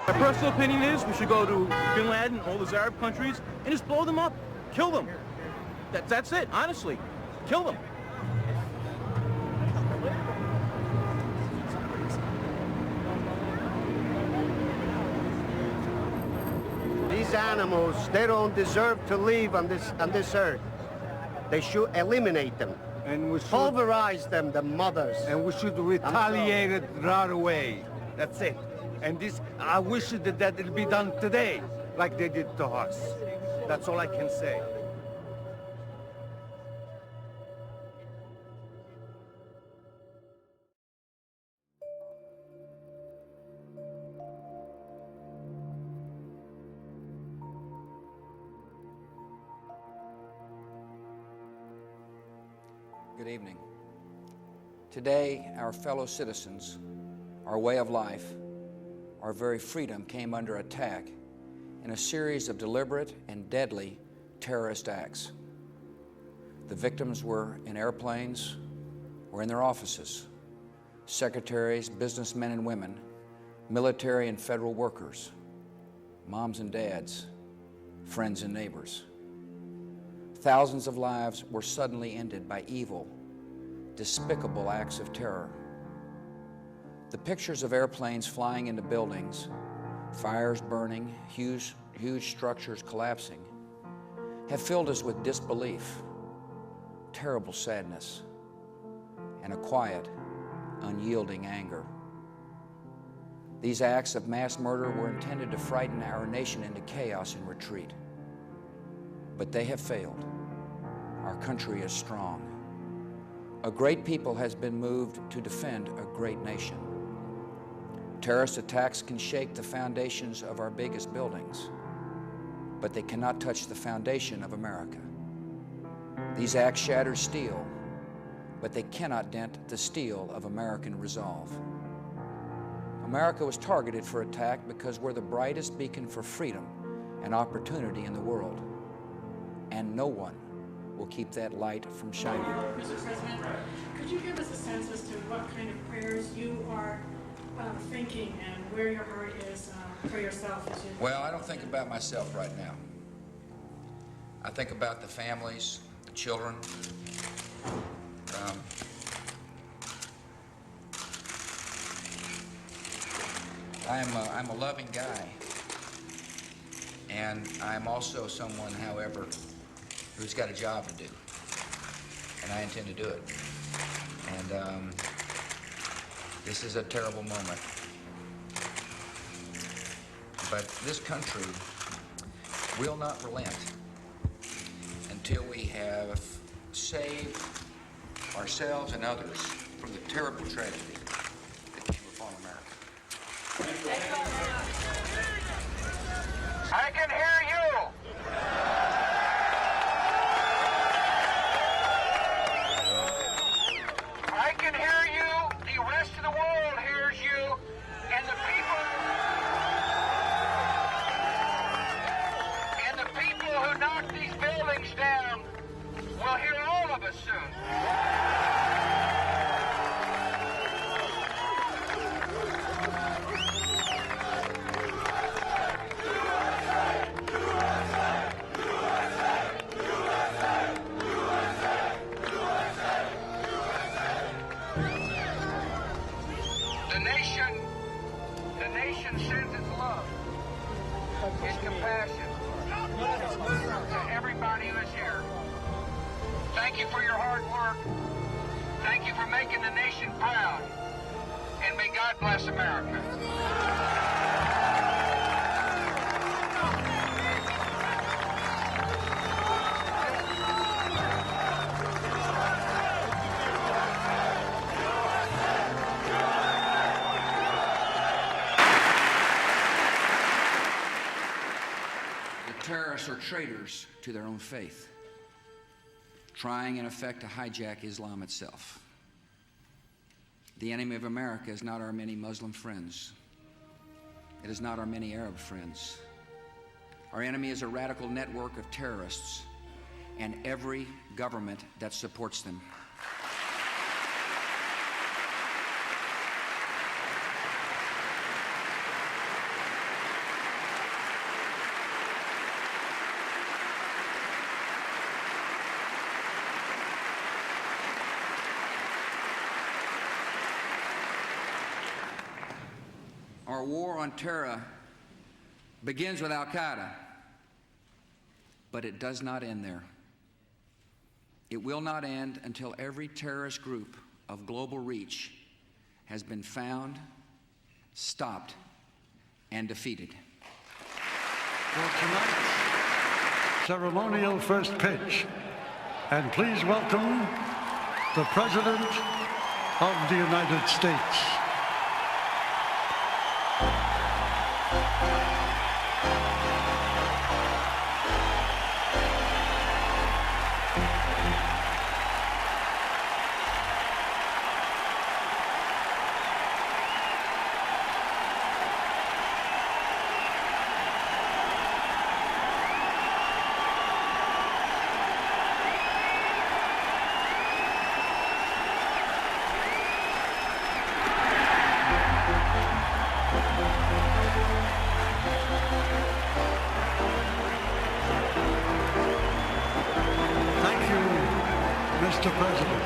My personal opinion is we should go to Bin Laden, all those Arab countries, and just blow them up. Kill them. That's it, honestly. Kill them. These animals, they don't deserve to live on this earth. They should eliminate them. And we should pulverize them, the mothers. And we should retaliate it right away. That's it. And this, I wish that it'd be done today, like they did to us. That's all I can say. Good evening. Today, our fellow citizens, our way of life, our very freedom came under attack in a series of deliberate and deadly terrorist acts. The victims were in airplanes or in their offices, secretaries, businessmen and women, military and federal workers, moms and dads, friends and neighbors. Thousands of lives were suddenly ended by evil, despicable acts of terror. The pictures of airplanes flying into buildings, fires burning, huge structures collapsing, have filled us with disbelief, terrible sadness, and a quiet, unyielding anger. These acts of mass murder were intended to frighten our nation into chaos and retreat. But they have failed. Our country is strong. A great people has been moved to defend a great nation. Terrorist attacks can shake the foundations of our biggest buildings, but they cannot touch the foundation of America. These acts shatter steel, but they cannot dent the steel of American resolve. America was targeted for attack because we're the brightest beacon for freedom and opportunity in the world. And no one will keep that light from shining. Mr. President, could you give us a sense as to what kind of prayers you are thinking and where your heart is for yourself? Well, I don't think about myself right now. I think about the families, the children. I'm a loving guy. And I'm also someone, however, who's got a job to do, and I intend to do it. And this is a terrible moment. But this country will not relent until we have saved ourselves and others from the terrible tragedy that came upon America. I can hear you! I can hear you, the rest of the world hears you, and the people who knock these buildings down will hear all of us soon. The nation sends its love, its compassion to everybody who is here. Thank you for your hard work. Thank you for making the nation proud. And may God bless America. Terrorists are traitors to their own faith, trying in effect to hijack Islam itself. The enemy of America is not our many Muslim friends. It is not our many Arab friends. Our enemy is a radical network of terrorists and every government that supports them. Our war on terror begins with Al-Qaeda, but it does not end there. It will not end until every terrorist group of global reach has been found, stopped, and defeated. For tonight's ceremonial first pitch, and please welcome the President of the United States. Mr. President.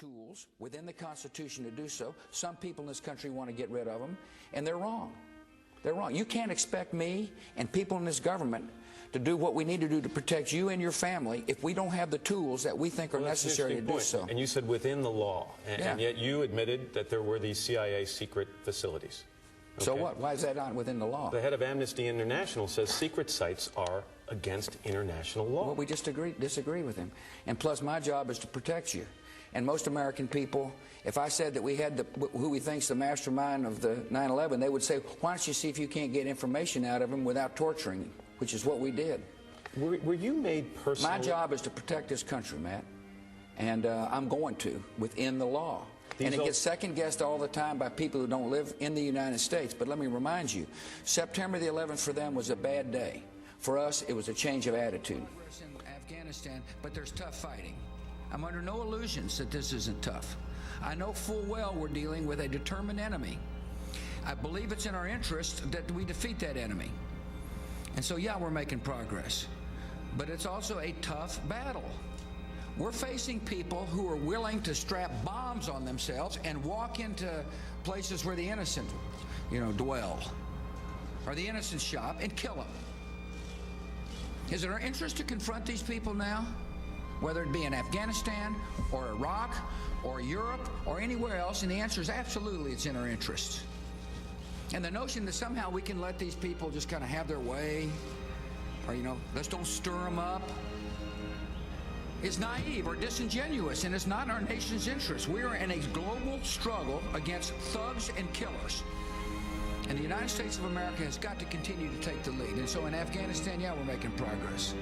Tools within the Constitution to do so. Some people in this country want to get rid of them, and they're wrong. They're wrong. You can't expect me and people in this government to do what we need to do to protect you and your family if we don't have the tools that we think are necessary to do so. And you said within the law, and yet you admitted that there were these CIA secret facilities. Okay. So what? Why is that not within the law? The head of Amnesty International says secret sites are against international law. Well, we just disagree with him. And plus, my job is to protect you. And most American people, if I said that we had who we think's the mastermind of the 9/11, they would say, why don't you see if you can't get information out of him without torturing him, which is what we did. Were you made personally? My job is to protect this country, Matt, and I'm going to, within the law. And it gets second-guessed all the time by people who don't live in the United States. But let me remind you, September the 11th for them was a bad day. For us, it was a change of attitude. In Afghanistan, but there's tough fighting. I'm under no illusions that this isn't tough. I know full well we're dealing with a determined enemy. I believe it's in our interest that we defeat that enemy. And so, yeah, we're making progress. But it's also a tough battle. We're facing people who are willing to strap bombs on themselves and walk into places where the innocent, dwell, or the innocent shop, and kill them. Is it our interest to confront these people now? Whether it be in Afghanistan or Iraq or Europe or anywhere else, and the answer is absolutely it's in our interest. And the notion that somehow we can let these people just kind of have their way, or, let's don't stir them up, is naive or disingenuous, and it's not in our nation's interest. We are in a global struggle against thugs and killers. And the United States of America has got to continue to take the lead. And so in Afghanistan, yeah, we're making progress.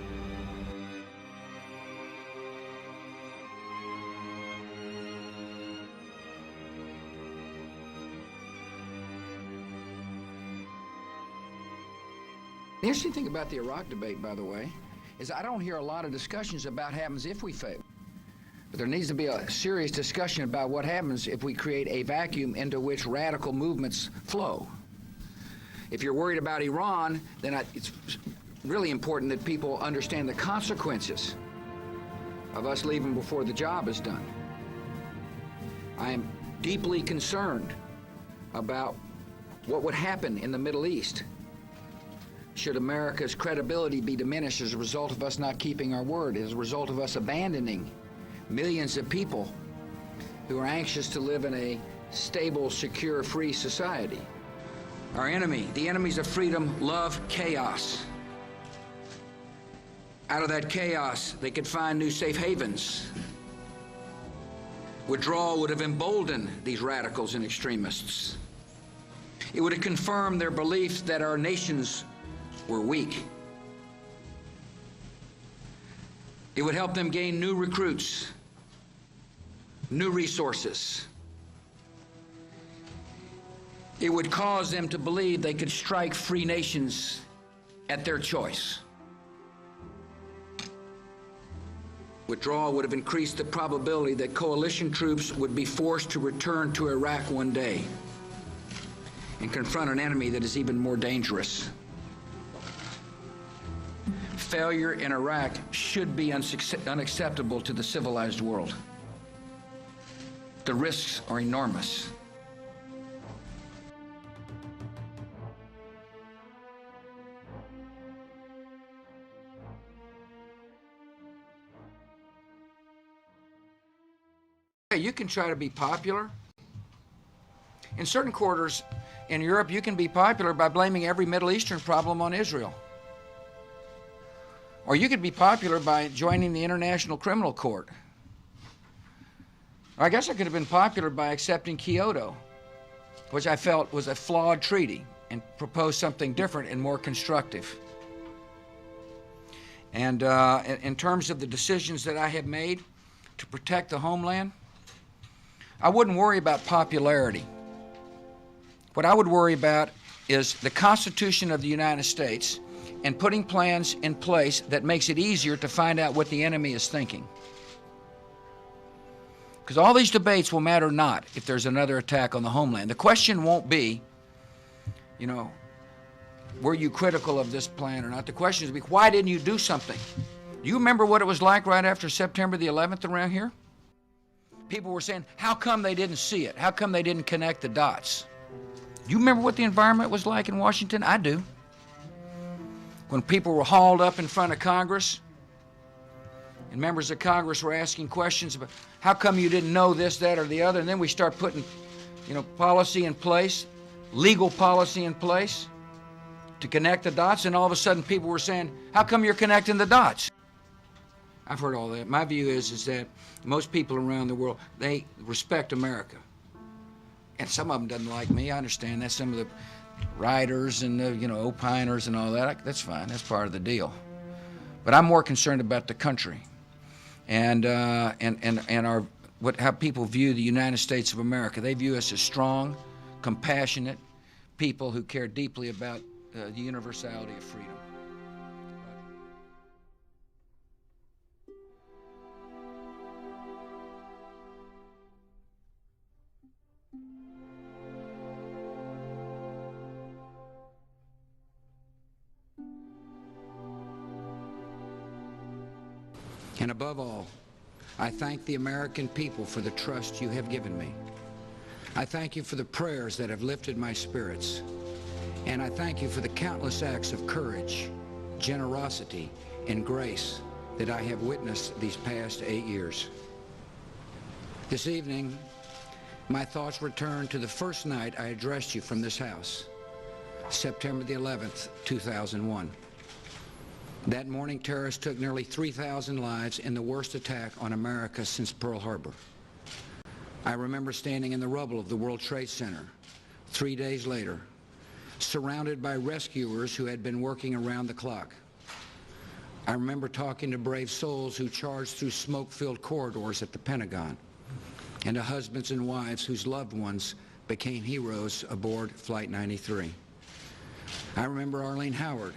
The interesting thing about the Iraq debate, by the way, is I don't hear a lot of discussions about what happens if we fail. But there needs to be a serious discussion about what happens if we create a vacuum into which radical movements flow. If you're worried about Iran, then it's really important that people understand the consequences of us leaving before the job is done. I am deeply concerned about what would happen in the Middle East should America's credibility be diminished as a result of us not keeping our word, as a result of us abandoning millions of people who are anxious to live in a stable, secure, free society. Our enemy, the enemies of freedom, love chaos. Out of that chaos, they could find new safe havens. Withdrawal would have emboldened these radicals and extremists. It would have confirmed their belief that our nations were weak. It would help them gain new recruits, new resources. It would cause them to believe they could strike free nations at their choice. Withdrawal would have increased the probability that coalition troops would be forced to return to Iraq one day and confront an enemy that is even more dangerous. Failure in Iraq should be unacceptable to the civilized world. The risks are enormous. You can try to be popular. In certain quarters in Europe, you can be popular by blaming every Middle Eastern problem on Israel. Or you could be popular by joining the International Criminal Court. Or I guess I could have been popular by accepting Kyoto, which I felt was a flawed treaty, and proposed something different and more constructive. And in terms of the decisions that I have made to protect the homeland, I wouldn't worry about popularity. What I would worry about is the Constitution of the United States and putting plans in place that makes it easier to find out what the enemy is thinking. Because all these debates will matter not if there's another attack on the homeland. The question won't be, you know, were you critical of this plan or not? The question is, why didn't you do something? Do you remember what it was like right after September the 11th around here? People were saying, how come they didn't see it? How come they didn't connect the dots? Do you remember what the environment was like in Washington? I do. When people were hauled up in front of Congress, and members of Congress were asking questions about, how come you didn't know this, that, or the other? And then we start putting, policy in place, legal policy in place to connect the dots, and all of a sudden people were saying, how come you're connecting the dots? I've heard all that. My view is that most people around the world, they respect America. And some of them doesn't like me. I understand that. Some of the writers and the, opiners and all that, that's fine. That's part of the deal. But I'm more concerned about the country and how people view the United States of America. They view us as strong, compassionate people who care deeply about the universality of freedom. And above all, I thank the American people for the trust you have given me. I thank you for the prayers that have lifted my spirits. And I thank you for the countless acts of courage, generosity, and grace that I have witnessed these past 8 years. This evening, my thoughts return to the first night I addressed you from this house, September the 11th, 2001. That morning, terrorists took nearly 3,000 lives in the worst attack on America since Pearl Harbor. I remember standing in the rubble of the World Trade Center 3 days later, surrounded by rescuers who had been working around the clock. I remember talking to brave souls who charged through smoke-filled corridors at the Pentagon, and to husbands and wives whose loved ones became heroes aboard Flight 93. I remember Arlene Howard,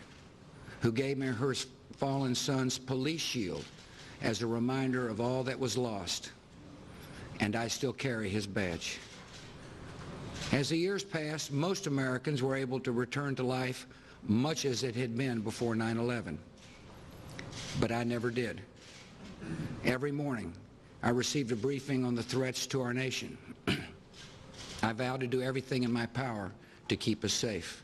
who gave me her fallen son's police shield as a reminder of all that was lost, and I still carry his badge. As the years passed, most Americans were able to return to life much as it had been before 9/11. But I never did. Every morning, I received a briefing on the threats to our nation. I vowed to do everything in my power to keep us safe.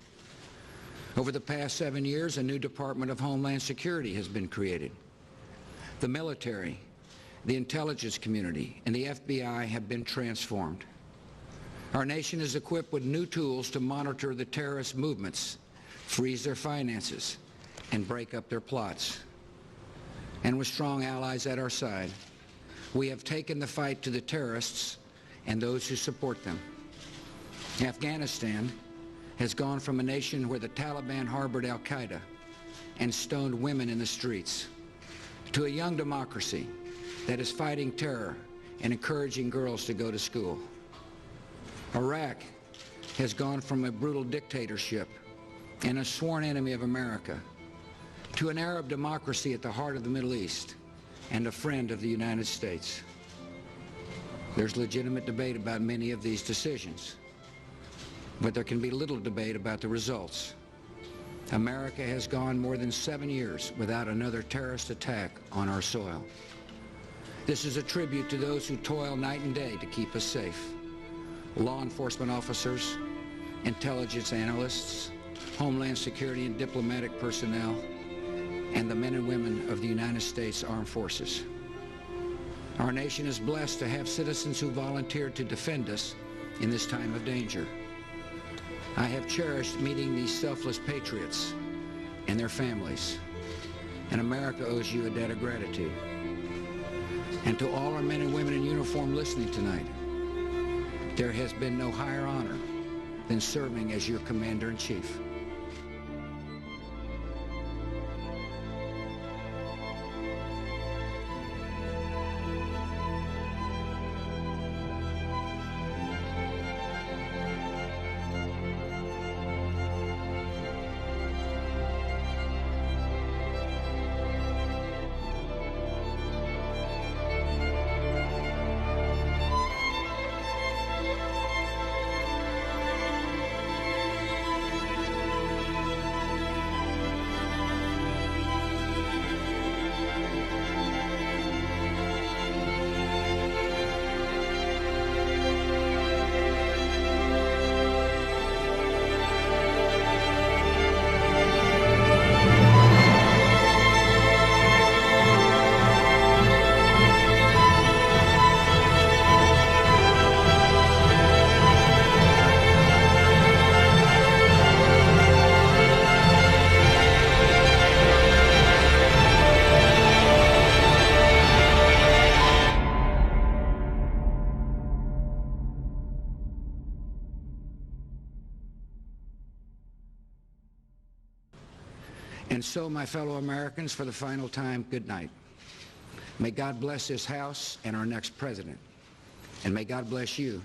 Over the past 7 years, a new Department of Homeland Security has been created. The military, the intelligence community, and the FBI have been transformed. Our nation is equipped with new tools to monitor the terrorist movements, freeze their finances, and break up their plots. And with strong allies at our side, we have taken the fight to the terrorists and those who support them. Afghanistan has gone from a nation where the Taliban harbored al-Qaeda and stoned women in the streets to a young democracy that is fighting terror and encouraging girls to go to school. Iraq has gone from a brutal dictatorship and a sworn enemy of America to an Arab democracy at the heart of the Middle East and a friend of the United States. There's legitimate debate about many of these decisions, but there can be little debate about the results. America has gone more than 7 years without another terrorist attack on our soil. This is a tribute to those who toil night and day to keep us safe. Law enforcement officers, intelligence analysts, Homeland Security and diplomatic personnel, and the men and women of the United States Armed Forces. Our nation is blessed to have citizens who volunteered to defend us in this time of danger. I have cherished meeting these selfless patriots and their families, and America owes you a debt of gratitude. And to all our men and women in uniform listening tonight, there has been no higher honor than serving as your Commander-in-Chief. And so, my fellow Americans, for the final time, good night. May God bless this House and our next president. And may God bless you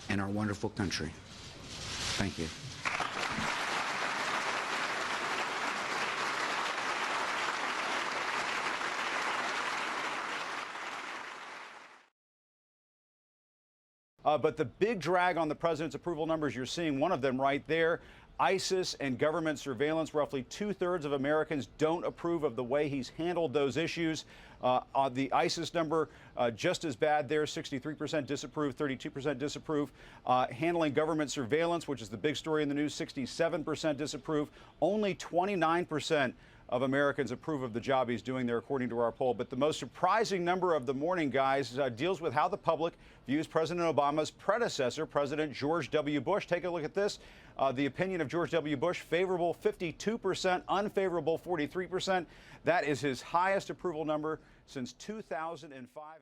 and our wonderful country. Thank you. But the big drag on the president's approval numbers, you're seeing one of them right there. ISIS and government surveillance. Roughly 2/3 of Americans don't approve of the way he's handled those issues. The ISIS number, just as bad there, 63% disapprove, 32% disapprove. Handling government surveillance, which is the big story in the news, 67% disapprove. Only 29% of Americans approve of the job he's doing there, according to our poll. But the most surprising number of the morning, guys, deals with how the public views President Obama's predecessor, President George W. Bush. Take a look at this. The opinion of George W. Bush, favorable 52%, unfavorable 43%. That is his highest approval number since 2005.